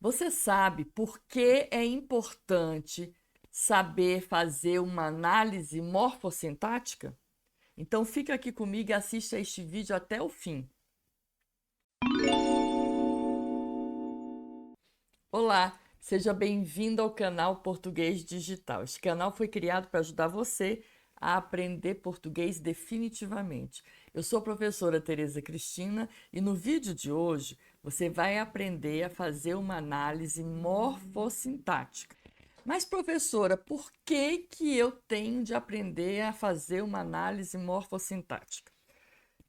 Você sabe por que é importante saber fazer uma análise morfossintática? Então fica aqui comigo e assista este vídeo até o fim. Olá, seja bem-vindo ao canal Português Digital. Este canal foi criado para ajudar você a aprender português definitivamente. Eu sou a professora Tereza Cristina e no vídeo de hoje você vai aprender a fazer uma análise morfossintática. Mas, professora, por que eu tenho de aprender a fazer uma análise morfossintática?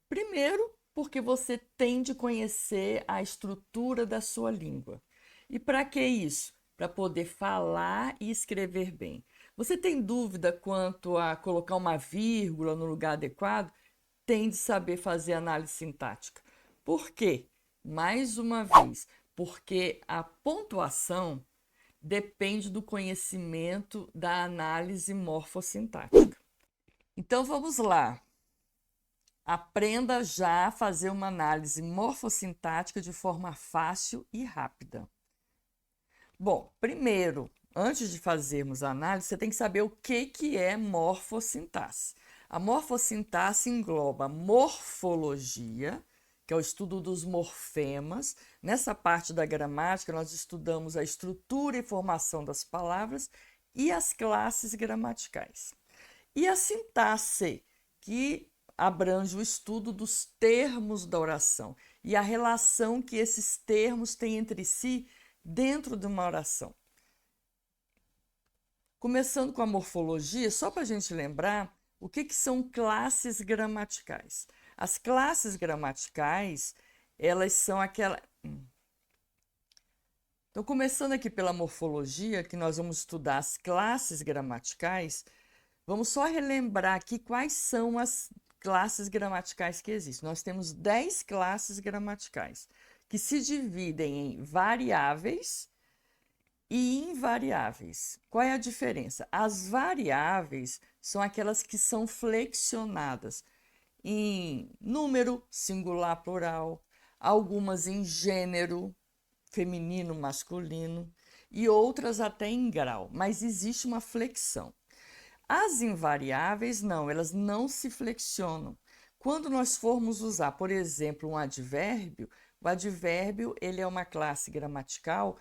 Primeiro, porque você tem de conhecer a estrutura da sua língua. E para que isso? Para poder falar e escrever bem. Você tem dúvida quanto a colocar uma vírgula no lugar adequado? Tem de saber fazer análise sintática. Por quê? Mais uma vez, porque a pontuação depende do conhecimento da análise morfossintática. Então vamos lá. Aprenda já a fazer uma análise morfossintática de forma fácil e rápida. Bom, primeiro, antes de fazermos a análise, você tem que saber o que é morfossintaxe. A morfossintaxe engloba morfologia, que é o estudo dos morfemas. Nessa parte da gramática, nós estudamos a estrutura e formação das palavras e as classes gramaticais. E a sintaxe, que abrange o estudo dos termos da oração e a relação que esses termos têm entre si dentro de uma oração. Começando com a morfologia, só para a gente lembrar o que são classes gramaticais. As classes gramaticais, elas são aquela... Então, começando aqui pela morfologia, que nós vamos estudar as classes gramaticais, vamos só relembrar aqui quais são as classes gramaticais que existem. Nós temos 10 classes gramaticais, que se dividem em variáveis e invariáveis. Qual é a diferença? As variáveis são aquelas que são flexionadas em número, singular, plural, algumas em gênero, feminino, masculino, e outras até em grau, mas existe uma flexão. As invariáveis, não, elas não se flexionam. Quando nós formos usar, por exemplo, um advérbio, o advérbio ele é uma classe gramatical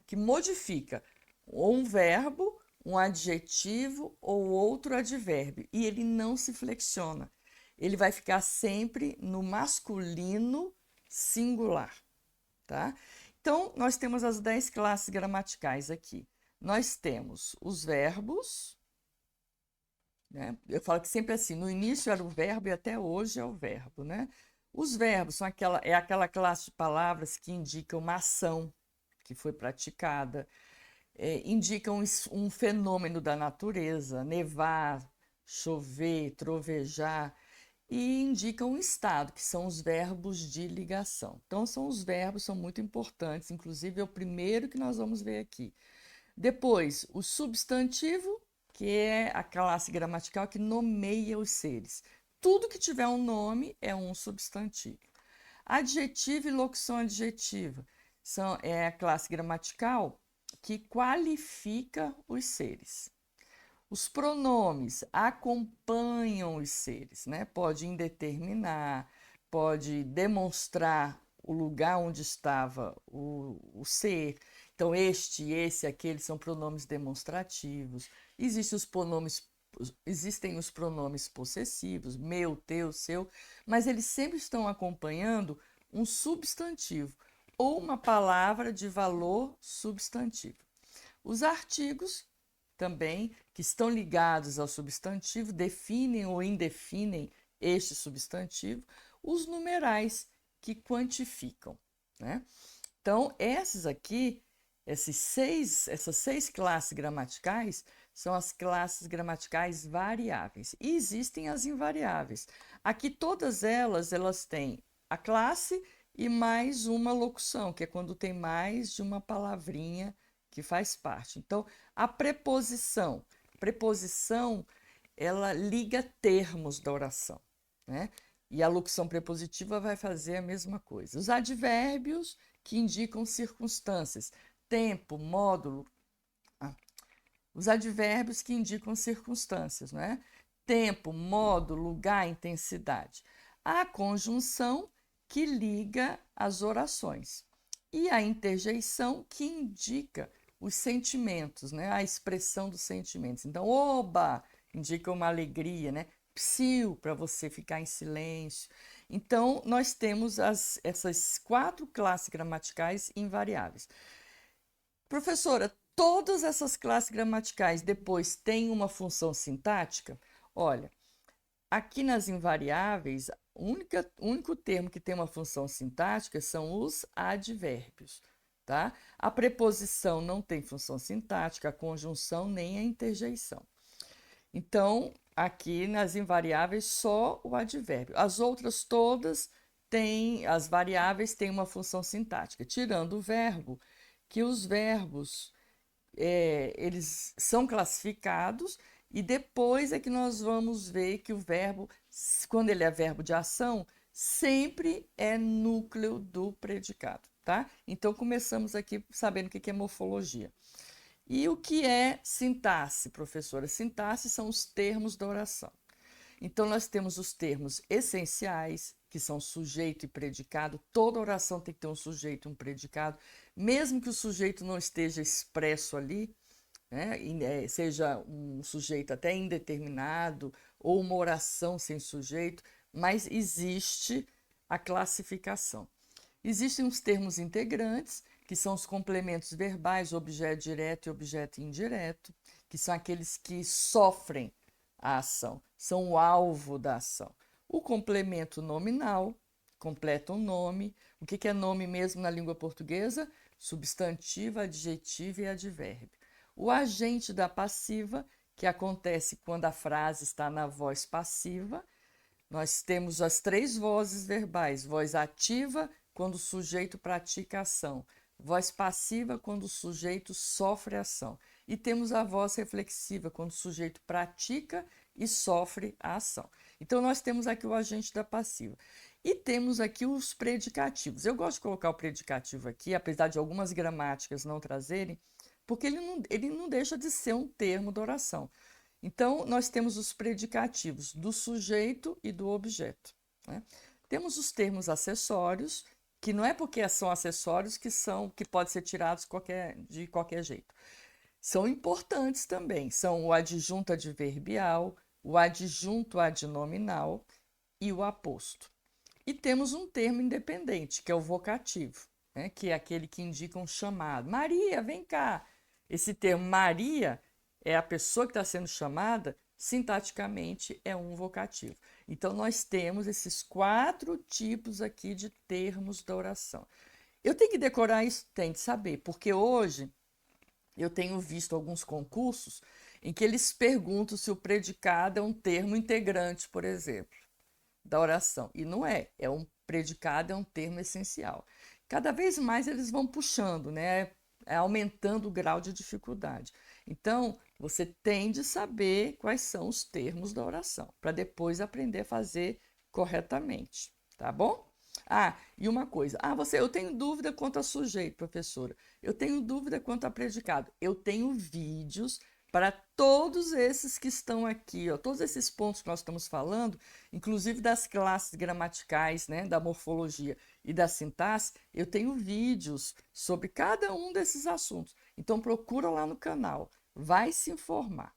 que modifica ou um verbo, um adjetivo ou outro advérbio, e ele não se flexiona. Ele vai ficar sempre no masculino singular, tá? Então, nós temos as 10 classes gramaticais aqui. Nós temos os verbos, né? Eu falo que sempre assim, no início era o verbo e até hoje é o verbo, né? Os verbos são aquela classe de palavras que indicam uma ação que foi praticada, indicam um fenômeno da natureza, nevar, chover, trovejar, e indicam um estado, que são os verbos de ligação. Então, os verbos são muito importantes, inclusive é o primeiro que nós vamos ver aqui. Depois, o substantivo, que é a classe gramatical que nomeia os seres. Tudo que tiver um nome é um substantivo. Adjetivo e locução adjetiva é a classe gramatical que qualifica os seres. Os pronomes acompanham os seres, né? Pode indeterminar, pode demonstrar o lugar onde estava o ser. Então, este, esse, aquele são pronomes demonstrativos. Existem os pronomes possessivos, meu, teu, seu, mas eles sempre estão acompanhando um substantivo ou uma palavra de valor substantivo. Os artigos também, que estão ligados ao substantivo, definem ou indefinem este substantivo, os numerais, que quantificam, né? Então, essas seis classes gramaticais são as classes gramaticais variáveis. E existem as invariáveis. Aqui todas elas têm a classe e mais uma locução, que é quando tem mais de uma palavrinha que faz parte. Então, a preposição. Preposição, ela liga termos da oração, né? E a locução prepositiva vai fazer a mesma coisa. Os advérbios, que indicam circunstâncias. Tempo, módulo, os advérbios que indicam circunstâncias, não é? Tempo, módulo, lugar, intensidade. A conjunção que liga as orações. E a interjeição que indica os sentimentos, né? A expressão dos sentimentos. Então, oba, indica uma alegria, né? Psiu, para você ficar em silêncio. Então, nós temos essas 4 classes gramaticais invariáveis. Professora, todas essas classes gramaticais depois têm uma função sintática? Olha, aqui nas invariáveis, o único termo que tem uma função sintática são os advérbios, tá? A preposição não tem função sintática, a conjunção nem a interjeição. Então, aqui nas invariáveis, só o advérbio. As outras todas têm, as variáveis têm uma função sintática, tirando o verbo, que os verbos eles são classificados e depois é que nós vamos ver que o verbo, quando ele é verbo de ação, sempre é núcleo do predicado, tá? Então, começamos aqui sabendo o que é morfologia. E o que é sintaxe, professora? Sintaxe são os termos da oração. Então, nós temos os termos essenciais, que são sujeito e predicado. Toda oração tem que ter um sujeito e um predicado, mesmo que o sujeito não esteja expresso ali, né? Seja um sujeito até indeterminado ou uma oração sem sujeito, mas existe a classificação. Existem os termos integrantes, que são os complementos verbais, objeto direto e objeto indireto, que são aqueles que sofrem a ação, são o alvo da ação. O complemento nominal completa um nome. O que é nome mesmo na língua portuguesa? Substantivo, adjetivo e advérbio. O agente da passiva, que acontece quando a frase está na voz passiva. Nós temos as 3 vozes verbais: voz ativa, quando o sujeito pratica a ação; voz passiva, quando o sujeito sofre a ação; e temos a voz reflexiva, quando o sujeito pratica e sofre a ação. Então, nós temos aqui o agente da passiva. E temos aqui os predicativos. Eu gosto de colocar o predicativo aqui, apesar de algumas gramáticas não trazerem, porque ele não deixa de ser um termo da oração. Então, nós temos os predicativos do sujeito e do objeto, né? Temos os termos acessórios, que não é porque são acessórios que podem ser tirados de qualquer jeito. São importantes também, são o adjunto adverbial, o adjunto adnominal e o aposto. E temos um termo independente, que é o vocativo, né? Que é aquele que indica um chamado. Maria, vem cá! Esse termo Maria é a pessoa que está sendo chamada, sintaticamente é um vocativo. Então, nós temos esses 4 tipos aqui de termos da oração. Eu tenho que decorar isso? Tem de saber, porque hoje eu tenho visto alguns concursos em que eles perguntam se o predicado é um termo integrante, por exemplo, da oração. E não é, predicado é um termo essencial. Cada vez mais eles vão puxando, né? Aumentando o grau de dificuldade. Então, você tem de saber quais são os termos da oração, para depois aprender a fazer corretamente, tá bom? E uma coisa. Eu tenho dúvida quanto a sujeito, professora. Eu tenho dúvida quanto a predicado. Eu tenho vídeos para todos esses que estão aqui, ó, todos esses pontos que nós estamos falando, inclusive das classes gramaticais, né, da morfologia e da sintaxe. Eu tenho vídeos sobre cada um desses assuntos. Então, procura lá no canal. Vai se informar.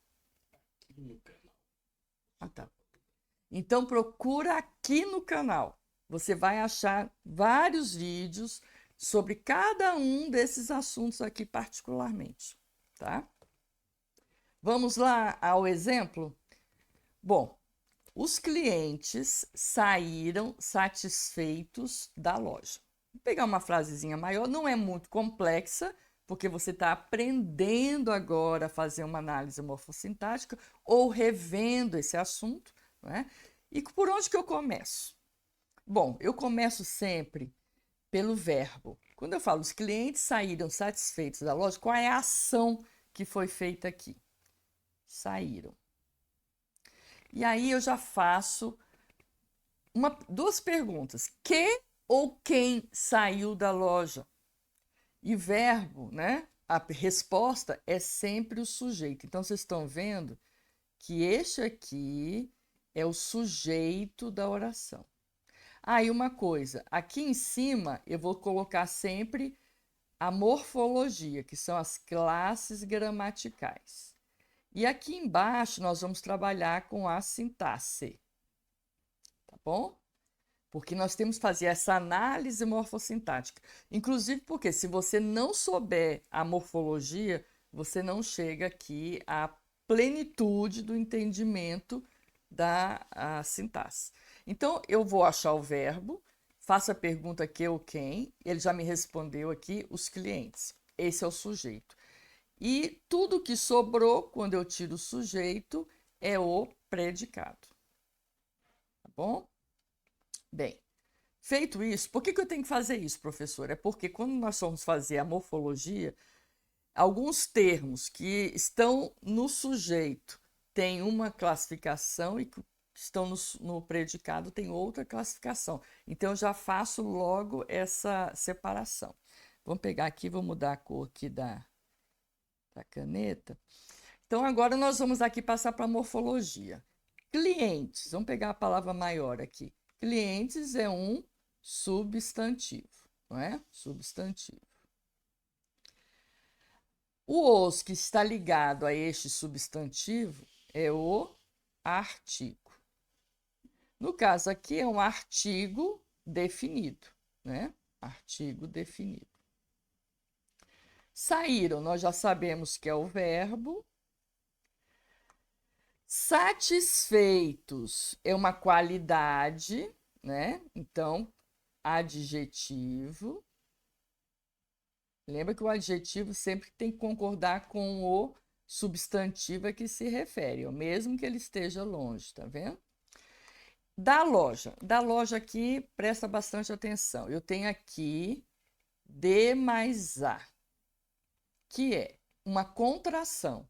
No canal. Tá. Então, procura aqui no canal. Você vai achar vários vídeos sobre cada um desses assuntos aqui particularmente, tá? Vamos lá ao exemplo? Bom, os clientes saíram satisfeitos da loja. Vou pegar uma frasezinha maior, não é muito complexa, porque você está aprendendo agora a fazer uma análise morfossintática ou revendo esse assunto, né? E por onde que eu começo? Bom, eu começo sempre pelo verbo. Quando eu falo os clientes saíram satisfeitos da loja, qual é a ação que foi feita aqui? Saíram. E aí eu já faço 2 perguntas. Que ou quem saiu da loja? E verbo, né? A resposta é sempre o sujeito. Então, vocês estão vendo que este aqui é o sujeito da oração. E uma coisa, aqui em cima eu vou colocar sempre a morfologia, que são as classes gramaticais. E aqui embaixo nós vamos trabalhar com a sintaxe, tá bom? Porque nós temos que fazer essa análise morfossintática. Inclusive porque se você não souber a morfologia, você não chega aqui à plenitude do entendimento da sintaxe. Então, eu vou achar o verbo, faço a pergunta que ou quem, ele já me respondeu aqui, os clientes. Esse é o sujeito. E tudo que sobrou, quando eu tiro o sujeito, é o predicado. Tá bom? Bem, feito isso, por que eu tenho que fazer isso, professor? É porque quando nós formos fazer a morfologia, alguns termos que estão no sujeito têm uma classificação e que estão no predicado tem outra classificação. Então, eu já faço logo essa separação. Vamos pegar aqui, vou mudar a cor aqui da caneta. Então, agora nós vamos aqui passar para a morfologia. Clientes, vamos pegar a palavra maior aqui. Clientes é um substantivo, não é? Substantivo. O os que está ligado a este substantivo é o artigo. No caso aqui é um artigo definido, né? Artigo definido. Saíram, nós já sabemos que é o verbo. Satisfeitos é uma qualidade, né? Então, adjetivo. Lembra que o adjetivo sempre tem que concordar com o substantivo a que se refere, mesmo que ele esteja longe, tá vendo? Da loja aqui, presta bastante atenção. Eu tenho aqui D mais A, que é uma contração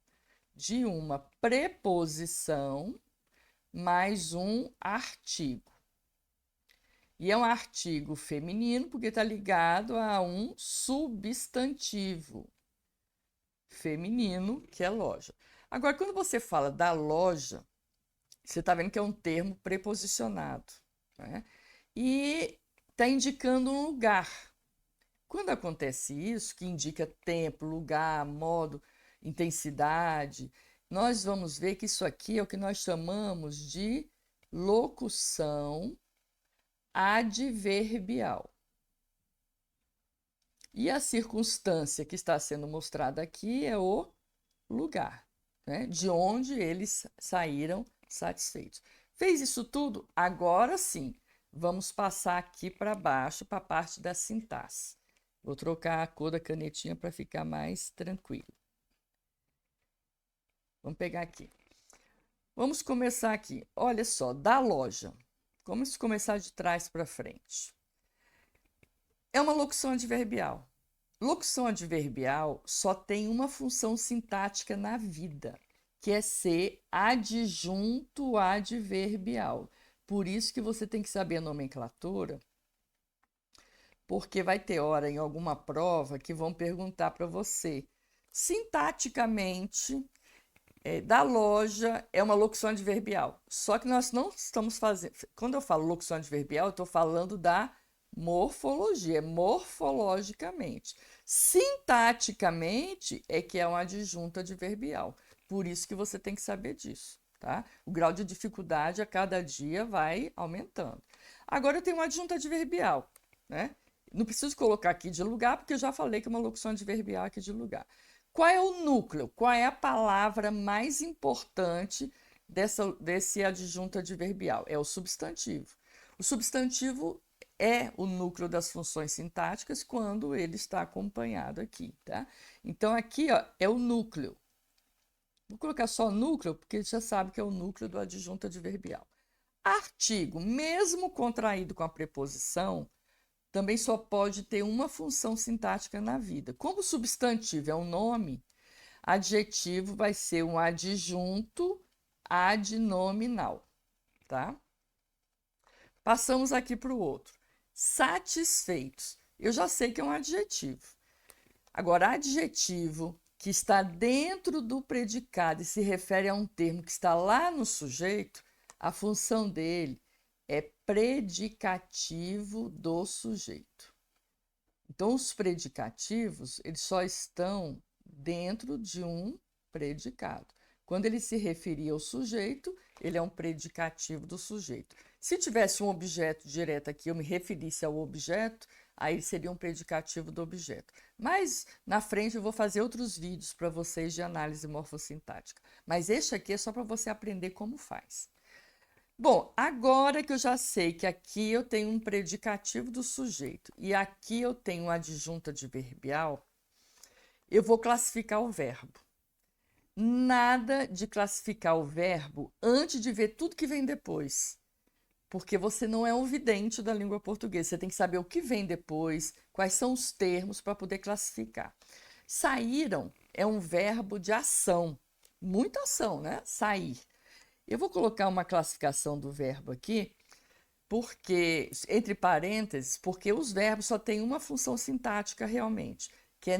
de uma preposição mais um artigo. E é um artigo feminino porque está ligado a um substantivo feminino, que é loja. Agora, quando você fala da loja, você está vendo que é um termo preposicionado, né? E está indicando um lugar. Quando acontece isso, que indica tempo, lugar, modo, intensidade, nós vamos ver que isso aqui é o que nós chamamos de locução adverbial. E a circunstância que está sendo mostrada aqui é o lugar, né? De onde eles saíram satisfeitos. Fez isso tudo? Agora sim, vamos passar aqui para baixo, para a parte da sintaxe. Vou trocar a cor da canetinha para ficar mais tranquilo. Vamos pegar aqui. Vamos começar aqui. Olha só, da loja. Vamos começar de trás para frente. É uma locução adverbial. Locução adverbial só tem uma função sintática na vida, que é ser adjunto adverbial. Por isso que você tem que saber a nomenclatura, porque vai ter hora em alguma prova que vão perguntar para você. Sintaticamente, da loja é uma locução adverbial. Só que nós não estamos fazendo. Quando eu falo locução adverbial, eu estou falando da morfologia, morfologicamente. Sintaticamente é que é um adjunto adverbial. Por isso que você tem que saber disso, tá? O grau de dificuldade a cada dia vai aumentando. Agora eu tenho um adjunto adverbial, né? Não preciso colocar aqui de lugar, porque eu já falei que é uma locução adverbial aqui de lugar. Qual é o núcleo? Qual é a palavra mais importante desse adjunto adverbial? É o substantivo. O substantivo é o núcleo das funções sintáticas quando ele está acompanhado aqui, tá? Então, aqui ó, é o núcleo. Vou colocar só núcleo, porque já sabe que é o núcleo do adjunto adverbial. Artigo, mesmo contraído com a preposição, também só pode ter uma função sintática na vida. Como substantivo é um nome, adjetivo vai ser um adjunto adnominal, tá? Passamos aqui para o outro. Satisfeitos. Eu já sei que é um adjetivo. Agora, adjetivo que está dentro do predicado e se refere a um termo que está lá no sujeito, a função dele é predicativo do sujeito. Então, os predicativos, eles só estão dentro de um predicado. Quando ele se referir ao sujeito, ele é um predicativo do sujeito. Se tivesse um objeto direto aqui, eu me referisse ao objeto, aí seria um predicativo do objeto. Mas na frente eu vou fazer outros vídeos para vocês de análise morfossintática. Mas este aqui é só para você aprender como faz. Bom, agora que eu já sei que aqui eu tenho um predicativo do sujeito e aqui eu tenho um adjunto adverbial, eu vou classificar o verbo. Nada de classificar o verbo antes de ver tudo que vem depois, porque você não é um vidente da língua portuguesa, você tem que saber o que vem depois, quais são os termos para poder classificar. Saíram é um verbo de ação, muita ação, né? Sair. Eu vou colocar uma classificação do verbo aqui, porque, entre parênteses, porque os verbos só têm uma função sintática realmente, que é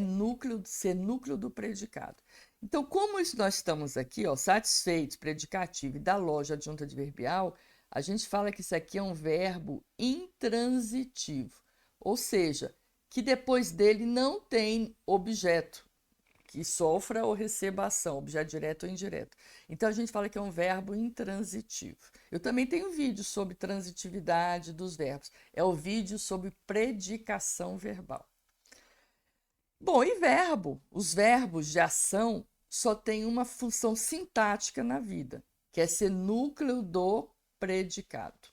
ser núcleo do predicado. Então, como nós estamos aqui, ó, satisfeitos, predicativo, e da loja adjunta adverbial, a gente fala que isso aqui é um verbo intransitivo, ou seja, que depois dele não tem objeto que sofra ou receba ação, objeto direto ou indireto. Então, a gente fala que é um verbo intransitivo. Eu também tenho vídeo sobre transitividade dos verbos. É o vídeo sobre predicação verbal. Bom, e verbo? Os verbos de ação só têm uma função sintática na vida, que é ser núcleo do predicado.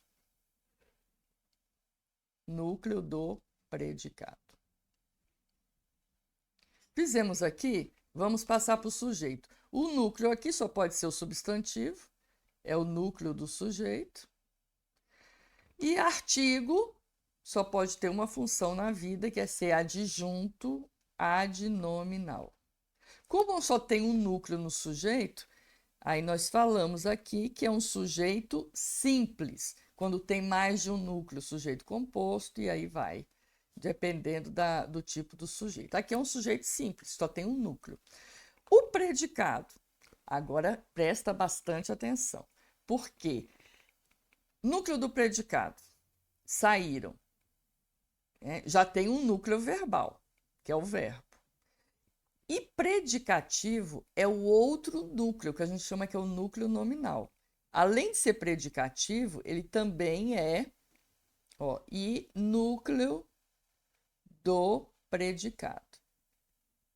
Núcleo do predicado. Fizemos aqui, vamos passar para o sujeito. O núcleo aqui só pode ser o substantivo, é o núcleo do sujeito. E artigo só pode ter uma função na vida, que é ser adjunto adnominal. Como só tem um núcleo no sujeito, aí nós falamos aqui que é um sujeito simples, quando tem mais de um núcleo, sujeito composto, e aí vai, dependendo do tipo do sujeito. Aqui é um sujeito simples, só tem um núcleo. O predicado, agora presta bastante atenção, porque núcleo do predicado, saíram, já tem um núcleo verbal, que é o verbo. E predicativo é o outro núcleo, que a gente chama que é o núcleo nominal. Além de ser predicativo, ele também é e núcleo do predicado.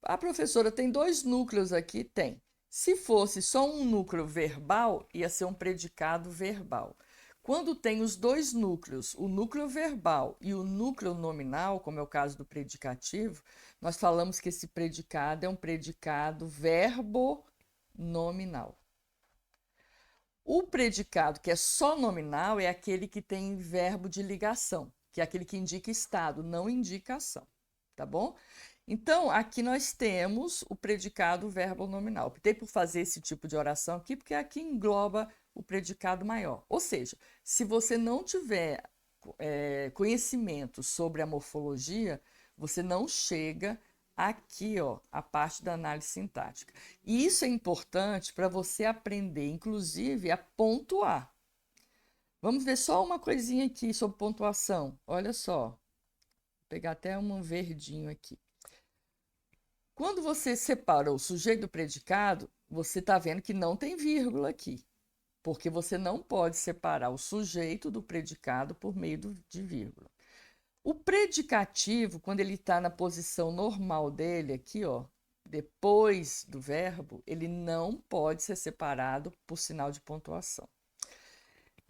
A professora tem dois núcleos aqui? Tem. Se fosse só um núcleo verbal, ia ser um predicado verbal. Quando tem os dois núcleos, o núcleo verbal e o núcleo nominal, como é o caso do predicativo, nós falamos que esse predicado é um predicado verbo-nominal. O predicado que é só nominal é aquele que tem verbo de ligação, que é aquele que indica estado, não indica ação, tá bom? Então, aqui nós temos o predicado verbo-nominal. Optei por fazer esse tipo de oração aqui, porque aqui engloba o predicado maior. Ou seja, se você não tiver conhecimento sobre a morfologia, você não chega aqui, a parte da análise sintática. E isso é importante para você aprender, inclusive, a pontuar. Vamos ver só uma coisinha aqui sobre pontuação. Olha só. Vou pegar até um verdinho aqui. Quando você separa o sujeito do predicado, você está vendo que não tem vírgula aqui, porque você não pode separar o sujeito do predicado por meio de vírgula. O predicativo, quando ele está na posição normal dele, aqui, depois do verbo, ele não pode ser separado por sinal de pontuação.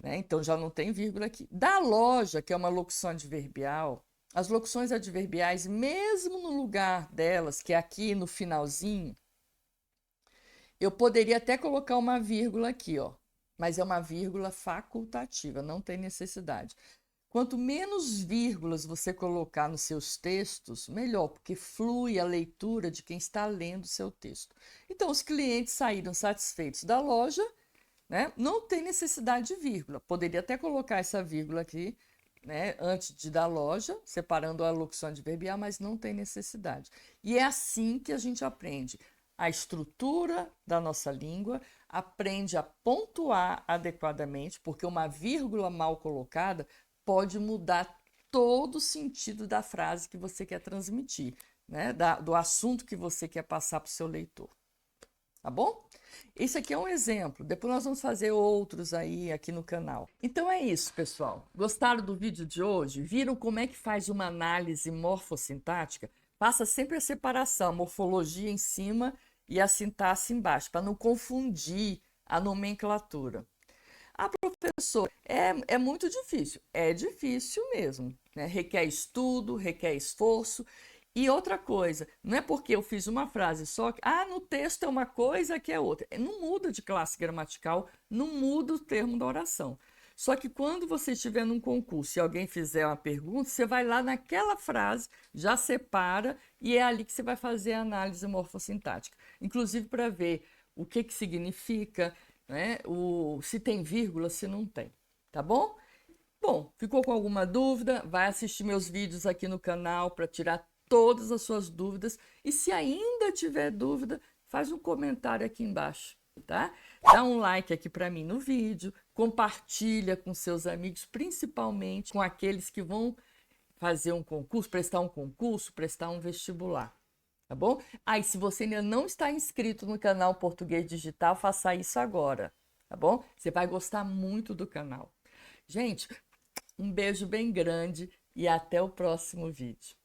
Então, já não tem vírgula aqui. Da loja, que é uma locução adverbial, as locuções adverbiais, mesmo no lugar delas, que é aqui no finalzinho, eu poderia até colocar uma vírgula aqui, mas é uma vírgula facultativa, não tem necessidade. Quanto menos vírgulas você colocar nos seus textos, melhor, porque flui a leitura de quem está lendo o seu texto. Então, os clientes saíram satisfeitos da loja, não tem necessidade de vírgula. Poderia até colocar essa vírgula aqui, né, antes de ir da loja, separando a locução adverbial, mas não tem necessidade. E é assim que a gente aprende a estrutura da nossa língua, aprende a pontuar adequadamente, porque uma vírgula mal colocada pode mudar todo o sentido da frase que você quer transmitir, né, do assunto que você quer passar para o seu leitor. Tá bom? Esse aqui é um exemplo. Depois nós vamos fazer outros aí aqui no canal. Então é isso, pessoal. Gostaram do vídeo de hoje? Viram como é que faz uma análise morfossintática? Faça sempre a separação, a morfologia em cima e a sintaxe embaixo, para não confundir a nomenclatura. Ah, professor, é muito difícil. É difícil mesmo, né? Requer estudo, requer esforço. E outra coisa, não é porque eu fiz uma frase só que, no texto é uma coisa que é outra. Não muda de classe gramatical, não muda o termo da oração. Só que quando você estiver num concurso e alguém fizer uma pergunta, você vai lá naquela frase, já separa e é ali que você vai fazer a análise morfossintática. Inclusive para ver o que significa, né? Se tem vírgula, se não tem. Tá bom? Bom, ficou com alguma dúvida? Vai assistir meus vídeos aqui no canal para tirar todas as suas dúvidas. E se ainda tiver dúvida, faz um comentário aqui embaixo, tá? Dá um like aqui para mim no vídeo, compartilha com seus amigos, principalmente com aqueles que vão fazer um concurso, prestar um vestibular, tá bom? E se você ainda não está inscrito no canal Português Digital, faça isso agora, tá bom? Você vai gostar muito do canal. Gente, um beijo bem grande e até o próximo vídeo.